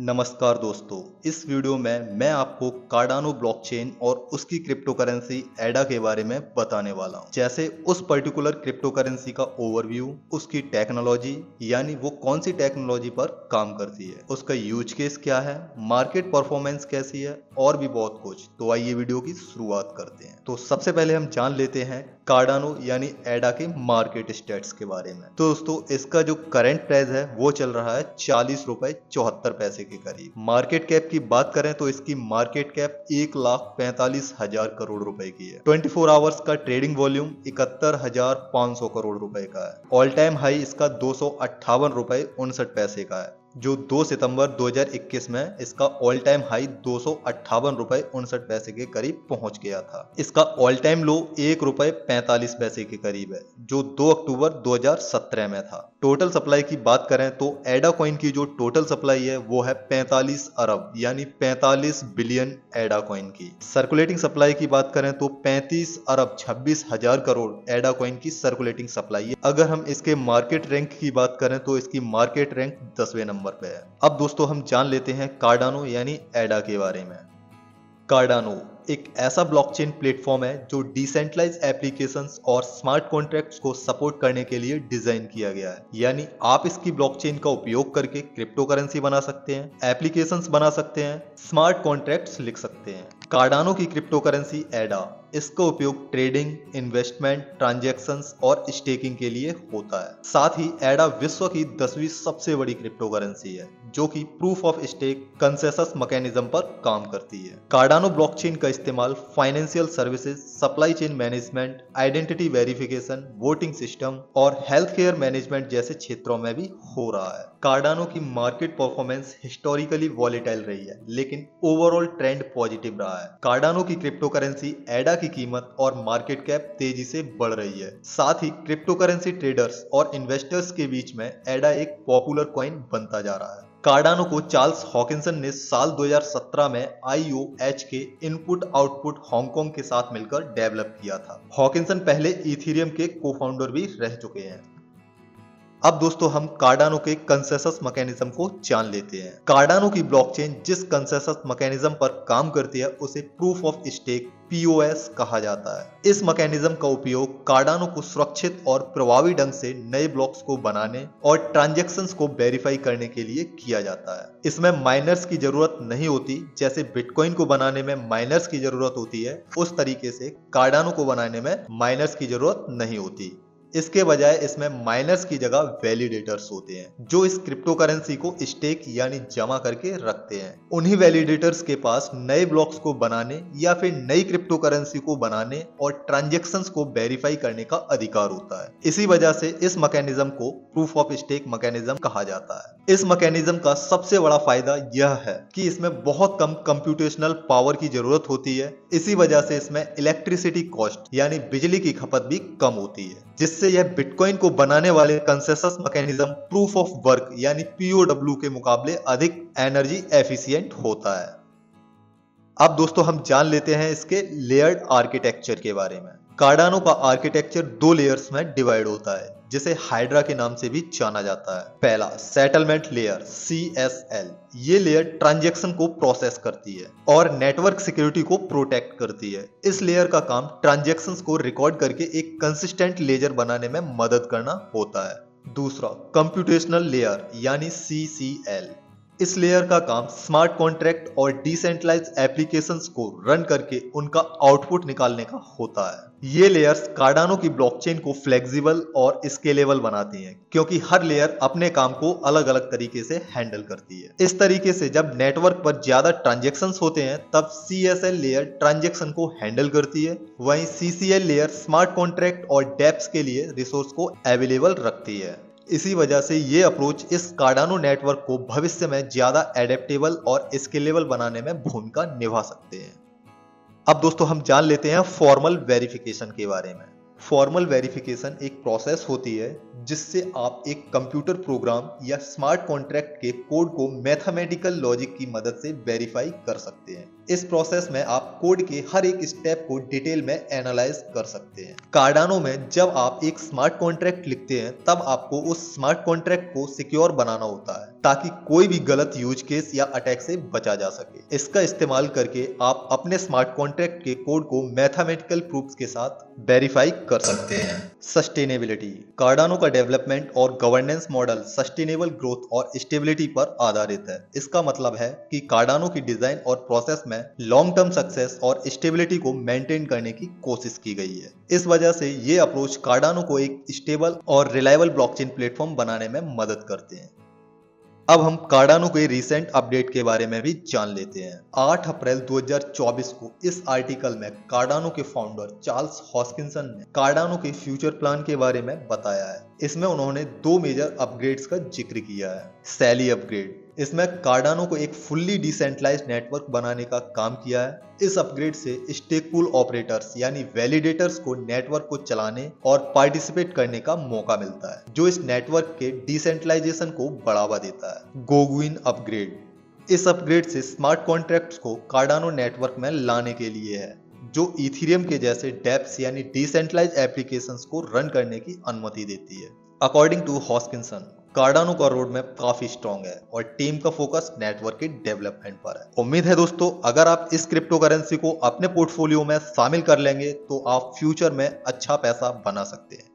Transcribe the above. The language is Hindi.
नमस्कार दोस्तों, इस वीडियो में मैं आपको कार्डानो ब्लॉकचेन और उसकी क्रिप्टो करेंसी एडा के बारे में बताने वाला हूं। जैसे उस पर्टिकुलर क्रिप्टो करेंसी का ओवरव्यू, उसकी टेक्नोलॉजी यानी वो कौन सी टेक्नोलॉजी पर काम करती है, उसका यूज केस क्या है, मार्केट परफॉर्मेंस कैसी है और भी बहुत कुछ। तो आइए वीडियो की शुरुआत करते हैं। तो सबसे पहले हम जान लेते हैं कार्डानो यानी एडा के मार्केट स्टेट्स के बारे में। तो दोस्तों इसका जो करंट प्राइस है वो चल रहा है 40 रुपए 74 पैसे के करीब। मार्केट कैप की बात करें तो इसकी मार्केट कैप 1,45,000 करोड़ रुपए की है। 24 आवर्स का ट्रेडिंग वॉल्यूम 71,500 करोड़ रुपए का है। ऑल टाइम हाई इसका 258 रुपए 59 पैसे का है, जो 2 सितंबर 2021 में इसका ऑल टाइम हाई 258 रुपए 59 पैसे के करीब पहुंच गया था। इसका ऑल टाइम लो 1 रुपए 45 पैसे के करीब है, जो 2 अक्टूबर 2017 में था। टोटल सप्लाई की बात करें तो एडा कॉइन की जो टोटल सप्लाई है वो है 45 अरब यानी 45 बिलियन एडा कॉइन की। सर्कुलेटिंग सप्लाई की बात करें तो 35 अरब 26,000 करोड़ एडा कॉइन की सर्कुलेटिंग सप्लाई है। अगर हम इसके मार्केट रैंक की बात करें तो इसकी मार्केट रैंक 10वें नंबर पे है। अब दोस्तों हम जान लेते हैं कार्डानो यानी एडा के बारे में। कार्डानो एक ऐसा ब्लॉकचेन प्लेटफॉर्म है जो डिसेंट्रलाइज एप्लीकेशंस और स्मार्ट कॉन्ट्रैक्ट्स को सपोर्ट करने के लिए डिजाइन किया गया है। यानी आप इसकी ब्लॉकचेन का उपयोग करके क्रिप्टो करेंसी बना सकते हैं, एप्लीकेशंस बना सकते हैं, स्मार्ट कॉन्ट्रैक्ट्स लिख सकते हैं। कार्डानो की क्रिप्टो करेंसी एडा, इसका उपयोग ट्रेडिंग, इन्वेस्टमेंट, ट्रांजैक्शंस और स्टेकिंग के लिए होता है। साथ ही एडा विश्व की 10वीं सबसे बड़ी क्रिप्टो करेंसी है, जो कि proof of stake consensus mechanism पर काम करती है। कार्डानो ब्लॉकचेन का इस्तेमाल financial services, supply chain management, identity verification, voting system और हेल्थ केयर मैनेजमेंट जैसे क्षेत्रों में भी हो रहा है। कार्डानो की मार्केट परफॉर्मेंस हिस्टोरिकली वॉलेटाइल रही है, लेकिन ओवरऑल ट्रेंड पॉजिटिव रहा है। कार्डानो की क्रिप्टो करेंसी एडा की कीमत और मार्केट कैप तेजी से बढ़ रही है। साथ ही क्रिप्टो करेंसी ट्रेडर्स और इन्वेस्टर्स के बीच में एडा एक पॉपुलर कॉइन बनता जा रहा है। कार्डानो को चार्ल्स हॉकिंसन ने साल 2017 में IOH के इनपुट आउटपुट हांगकांग के साथ मिलकर डेवलप किया था। हॉकिंसन पहले इथेरियम के को-फाउंडर भी रह चुके हैं। अब दोस्तों हम कार्डानो के कंसेंसस मैकेनिज्म को जान लेते हैं। कार्डानो की ब्लॉकचेन जिस कंसेंसस मैकेनिज्म पर काम करती है उसे प्रूफ ऑफ स्टेक POS कहा जाता है। इस मैकेनिज्म का उपयोग कार्डानो को सुरक्षित और प्रभावी ढंग से नए ब्लॉक्स को बनाने और ट्रांजैक्शंस को वेरीफाई करने के लिए किया जाता है। इसमें माइनर्स की जरूरत नहीं होती। जैसे बिटकॉइन को बनाने में माइनर्स की जरूरत होती है, उस तरीके से कार्डानो को बनाने में माइनर्स की जरूरत नहीं होती। इसके बजाय इसमें माइनर्स की जगह वैलिडेटर्स होते हैं, जो इस क्रिप्टो करेंसी को स्टेक यानी जमा करके रखते हैं। उन्हीं वैलिडेटर्स के पास नए ब्लॉक्स को बनाने या फिर नई क्रिप्टो करेंसी को बनाने और ट्रांजैक्शंस को वेरीफाई करने का अधिकार होता है। इसी वजह से इस मैकेनिज्म को प्रूफ ऑफ स्टेक मैकेनिज्म कहा जाता है। इस मैकेनिज्म का सबसे बड़ा फायदा यह है कि इसमें बहुत कम कंप्यूटेशनल पावर की जरूरत होती है। इसी वजह से इसमें इलेक्ट्रिसिटी कॉस्ट यानी बिजली की खपत भी कम होती है, जिससे यह बिटकॉइन को बनाने वाले consensus mechanism proof of work यानी POW के मुकाबले अधिक एनर्जी एफिशिएंट होता है। अब दोस्तों हम जान लेते हैं इसके लेयर्ड आर्किटेक्चर के बारे में। कार्डानो का आर्किटेक्चर 2 लेयर्स में डिवाइड होता है, जिसे हाइड्रा के नाम से भी जाना जाता है। पहला सेटलमेंट लेयर CSL, ये लेयर ट्रांजैक्शन को प्रोसेस करती है और नेटवर्क सिक्योरिटी को प्रोटेक्ट करती है। इस लेयर का काम ट्रांजैक्शंस को रिकॉर्ड करके एक कंसिस्टेंट लेजर बनाने में मदद करना होता है। दूसरा कंप्यूटेशनल लेयर यानी CCL, इस लेयर का काम स्मार्ट कॉन्ट्रैक्ट और डिसेंट्रलाइज एप्लीकेशंस को रन करके उनका आउटपुट निकालने का होता है। ये लेयर्स कार्डानो की ब्लॉकचेन को फ्लेक्सिबल और स्केलेबल बनाती हैं, क्योंकि हर लेयर अपने काम को अलग अलग तरीके से हैंडल करती है। इस तरीके से जब नेटवर्क पर ज्यादा ट्रांजैक्शंस होते हैं तब CSL लेयर ट्रांजैक्शन को हैंडल करती है, वहीं CCL लेयर स्मार्ट कॉन्ट्रैक्ट और डेप्स के लिए रिसोर्स को अवेलेबल रखती है। इसी वजह से ये अप्रोच इस कार्डानो नेटवर्क को भविष्य में ज्यादा एडेप्टेबल और स्केलेबल बनाने में भूमिका निभा सकते हैं। अब दोस्तों हम जान लेते हैं फॉर्मल वेरिफिकेशन के बारे में। फॉर्मल वेरिफिकेशन एक प्रोसेस होती है जिससे आप एक कंप्यूटर प्रोग्राम या स्मार्ट कॉन्ट्रैक्ट के कोड को मैथमेटिकल लॉजिक की मदद से वेरीफाई कर सकते हैं। इस प्रोसेस में आप कोड के हर एक स्टेप को डिटेल में एनालाइज कर सकते हैं। कार्डानो में जब आप एक स्मार्ट कॉन्ट्रैक्ट लिखते हैं तब आपको उस स्मार्ट कॉन्ट्रैक्ट को सिक्योर बनाना होता है। ताकि कोई भी गलत यूज केस या अटैक से बचा जा सके। इसका इस्तेमाल करके आप अपने स्मार्ट कॉन्ट्रैक्ट के कोड को मैथमेटिकल प्रूफ्स के साथ वेरीफाई कर सकते हैं। सस्टेनेबिलिटी, कार्डानो का डेवलपमेंट और गवर्नेंस मॉडल सस्टेनेबल ग्रोथ और स्टेबिलिटी पर आधारित है। इसका मतलब है कि कार्डानो की डिजाइन और प्रोसेस में लॉन्ग टर्म सक्सेस और स्टेबिलिटी को मेंटेन करने की कोशिश की गई है। इस वजह से ये अप्रोच कार्डानो को एक स्टेबल और रिलायबल ब्लॉकचेन प्लेटफॉर्म बनाने में मदद करते हैं। अब हम कार्डानो के रिसेंट अपडेट के बारे में भी जान लेते हैं। 8 अप्रैल 2024 को इस आर्टिकल में कार्डानो के फाउंडर चार्ल्स हॉस्किंसन ने कार्डानो के फ्यूचर प्लान के बारे में बताया है। इसमें उन्होंने 2 मेजर अपग्रेड्स का जिक्र किया है। सैली अपग्रेड, इसमें कार्डानो को एक फुल्ली डिसेंट्रलाइज्ड नेटवर्क बनाने का काम किया है। इस अपग्रेड से स्टेक पूल ऑपरेटर्स यानी वैलिडेटर्स को नेटवर्क को चलाने और पार्टिसिपेट करने का मौका मिलता है, जो इस नेटवर्क के डिसेंट्रलाइजेशन को बढ़ावा देता है। गोगुइन अपग्रेड, इस अपग्रेड से स्मार्ट कॉन्ट्रैक्ट्स को कार्डानो नेटवर्क में लाने के लिए है, जो इथेरियम के जैसे डेप्स यानी डिसेंट्रलाइज्ड एप्लीकेशंस को रन करने की अनुमति देती है। अकॉर्डिंग टू हॉस्किंसन, कार्डानो का रोड मैप काफी स्ट्रॉन्ग है और टीम का फोकस नेटवर्क के डेवलपमेंट पर है। उम्मीद है दोस्तों, अगर आप इस क्रिप्टो करेंसी को अपने पोर्टफोलियो में शामिल कर लेंगे तो आप फ्यूचर में अच्छा पैसा बना सकते हैं।